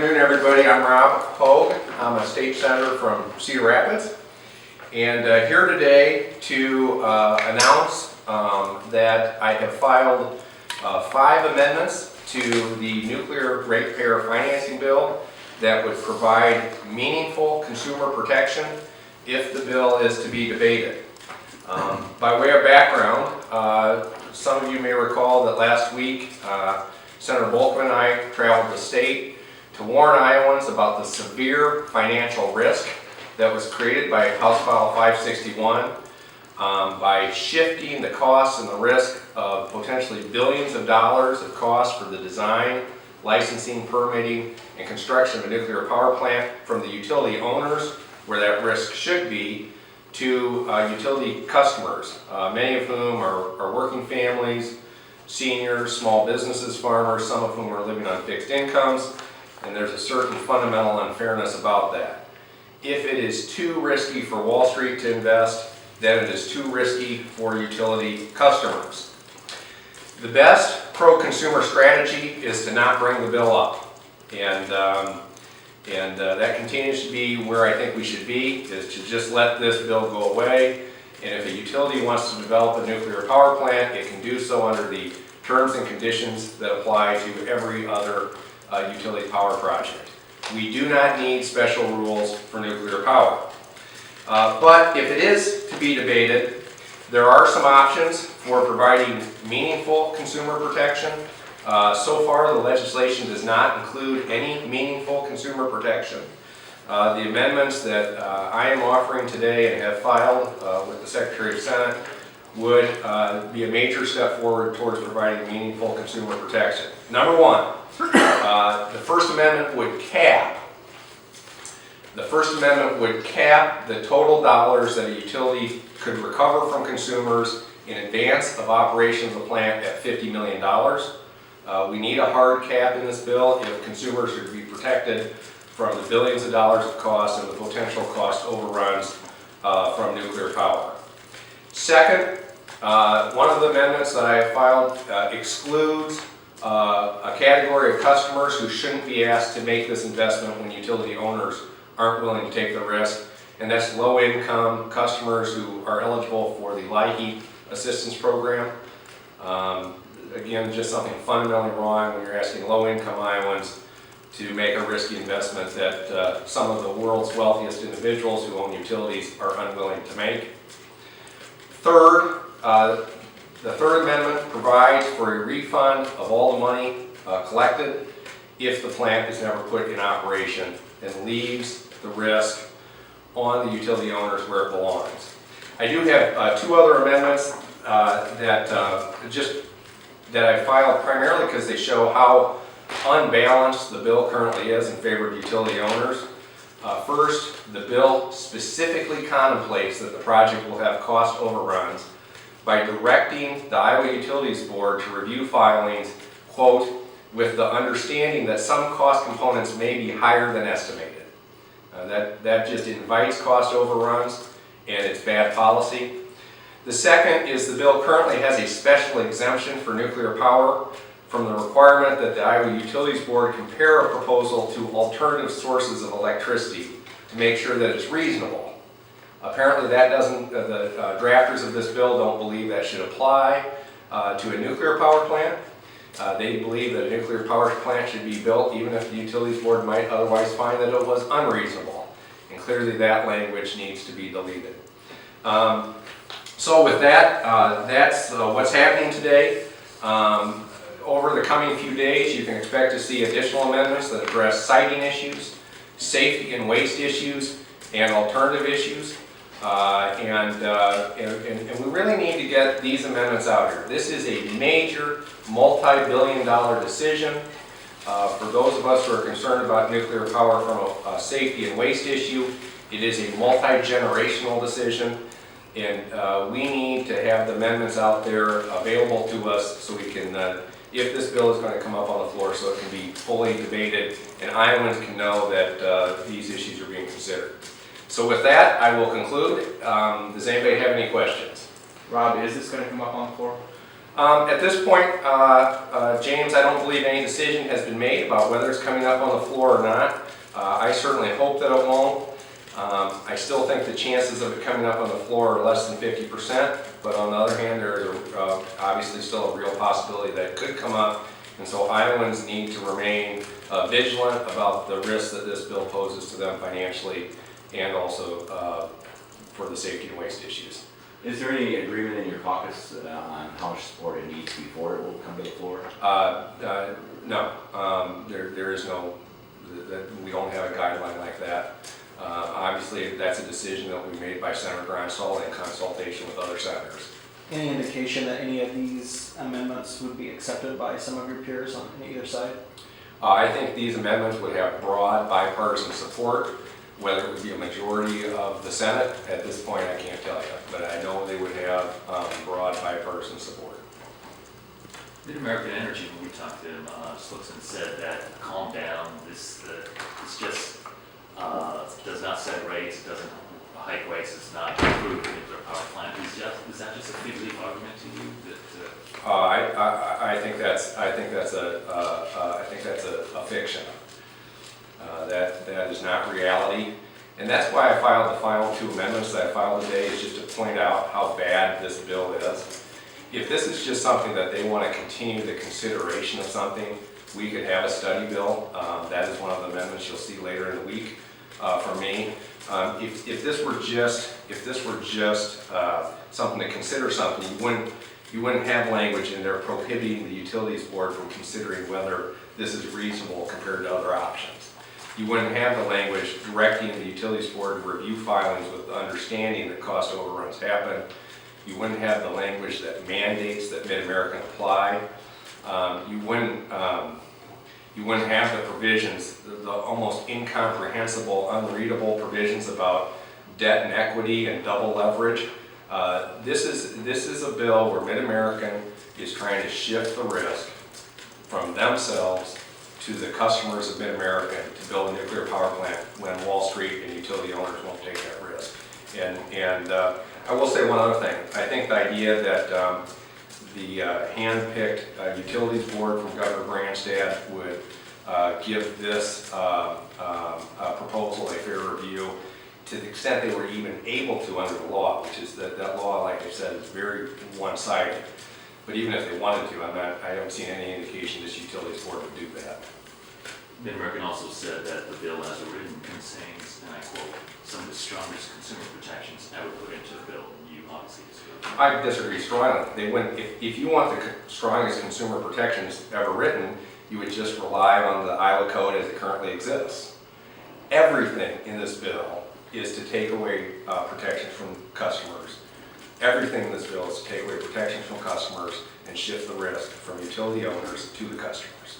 afternoon, everybody. I'm Rob Hogg. I'm a state senator from Cedar Rapids, and here today to announce that I have filed 5 amendments to the nuclear ratepayer financing bill that would provide meaningful consumer protection if the bill is to be debated. By way of background, some of you may recall that last week Senator Volkman and I traveled the state to warn Iowans about the severe financial risk that was created by House File 561 by shifting the costs and the risk of potentially billions of dollars of costs for the design, licensing, permitting, and construction of a nuclear power plant from the utility owners, where that risk should be, to utility customers, many of whom are working families, seniors, small businesses, farmers, some of whom are living on fixed incomes, and there's a certain fundamental unfairness about that. If it is too risky for Wall Street to invest, then it is too risky for utility customers. The best pro-consumer strategy is to not bring the bill up, and that continues to be where I think we should be, is to just let this bill go away. And if a utility wants to develop a nuclear power plant, it can do so under the terms and conditions that apply to every other utility power project. We do not need special rules for nuclear power. But if it is to be debated, there are some options for providing meaningful consumer protection. So far, the legislation does not include any meaningful consumer protection. The amendments that I am offering today and have filed with the Secretary of Senate would be a major step forward towards providing meaningful consumer protection. Number one, the First Amendment would cap the total dollars that a utility could recover from consumers in advance of operation of the plant at $50 million. We need a hard cap in this bill if consumers are to be protected from the billions of dollars of cost and the potential cost overruns from nuclear power. Second, one of the amendments that I have filed excludes a category of customers who shouldn't be asked to make this investment when utility owners aren't willing to take the risk, and that's low-income customers who are eligible for the LIHEAP assistance program. Again, just something fundamentally wrong when you're asking low-income Iowans to make a risky investment that some of the world's wealthiest individuals who own utilities are unwilling to make. Third, the Third Amendment provides for a refund of all the money collected if the plant is never put in operation, and leaves the risk on the utility owners where it belongs. I do have 2 other amendments that I filed primarily because they show how unbalanced the bill currently is in favor of utility owners. First, the bill specifically contemplates that the project will have cost overruns by directing the Iowa Utilities Board to review filings, quote, with the understanding that some cost components may be higher than estimated. That just invites cost overruns, and it's bad policy. The second is the bill currently has a special exemption for nuclear power from the requirement that the Iowa Utilities Board compare a proposal to alternative sources of electricity to make sure that it's reasonable. Apparently that doesn't, the drafters of this bill don't believe that should apply to a nuclear power plant. They believe that a nuclear power plant should be built even if the Utilities Board might otherwise find that it was unreasonable. And clearly that language needs to be deleted. So with that, that's what's happening today. Over the coming few days, you can expect to see additional amendments that address siting issues, safety and waste issues, and alternative issues. And we really need to get these amendments out here. This is a major multi-billion-dollar decision. For those of us who are concerned about nuclear power from a safety and waste issue, it is a multi-generational decision. And we need to have the amendments out there available to us so we can, if this bill is going to come up on the floor, so it can be fully debated and Iowans can know that these issues are being considered. So with that, I will conclude. Does anybody have any questions? Rob, is this going to come up on the floor? At this point, James, I don't believe any decision has been made about whether it's coming up on the floor or not. I certainly hope that it won't. I still think the chances of it coming up on the floor are less than 50%, but on the other hand, there is obviously still a real possibility that it could come up, and so Iowans need to remain vigilant about the risks that this bill poses to them financially and also for the safety and waste issues. Is there any agreement in your caucus on how much support it needs before it will come to the floor? No, there is no, we don't have a guideline like that. Obviously, that's a decision that will be made by Senator Gronsall in consultation with other senators. Any indication that any of these amendments would be accepted by some of your peers on either side? I think these amendments would have broad bipartisan support. Whether it would be a majority of the Senate, at this point I can't tell you, but I know they would have broad bipartisan support. Mid-American Energy, when we talked to him, Slixon said that calm down, this just does not set rates, it doesn't hike rates, it's not approved nuclear power plant. Is that just a big leap argument to you? That, I think that's a fiction. That is not reality, and that's why I filed the final two amendments that I filed today, is just to point out how bad this bill is. If this is just something that they want to continue the consideration of something, we could have a study bill. That is one of the amendments you'll see later in the week from me. If this were just something to consider something, you wouldn't have language in there prohibiting the utilities board from considering whether this is reasonable compared to other options. You wouldn't have the language directing the utilities board to review filings with the understanding that cost overruns happen. You wouldn't have the language that mandates that Mid-American apply. You wouldn't have the provisions, the almost incomprehensible, unreadable provisions about debt and equity and double leverage. This is a bill where Mid-American is trying to shift the risk from themselves to the customers of Mid-American to build a nuclear power plant when Wall Street and utility owners won't take that risk. And I will say one other thing. I think the idea that the hand-picked utilities board from Governor Branstad would give this proposal a fair review to the extent they were even able to under the law, which is that law, like I said, is very one-sided. But even if they wanted to, I haven't seen any indication this utilities board would do that. Mid-American also said that the bill as written contains, and I quote, some of the strongest consumer protections ever put into the bill. You obviously disagree. I disagree strongly. They wouldn't, if you want the strongest consumer protections ever written, you would just rely on the Iowa Code as it currently exists. Everything in this bill is to take away protections from customers. Everything in this bill is to take away protections from customers and shift the risk from utility owners to the customers.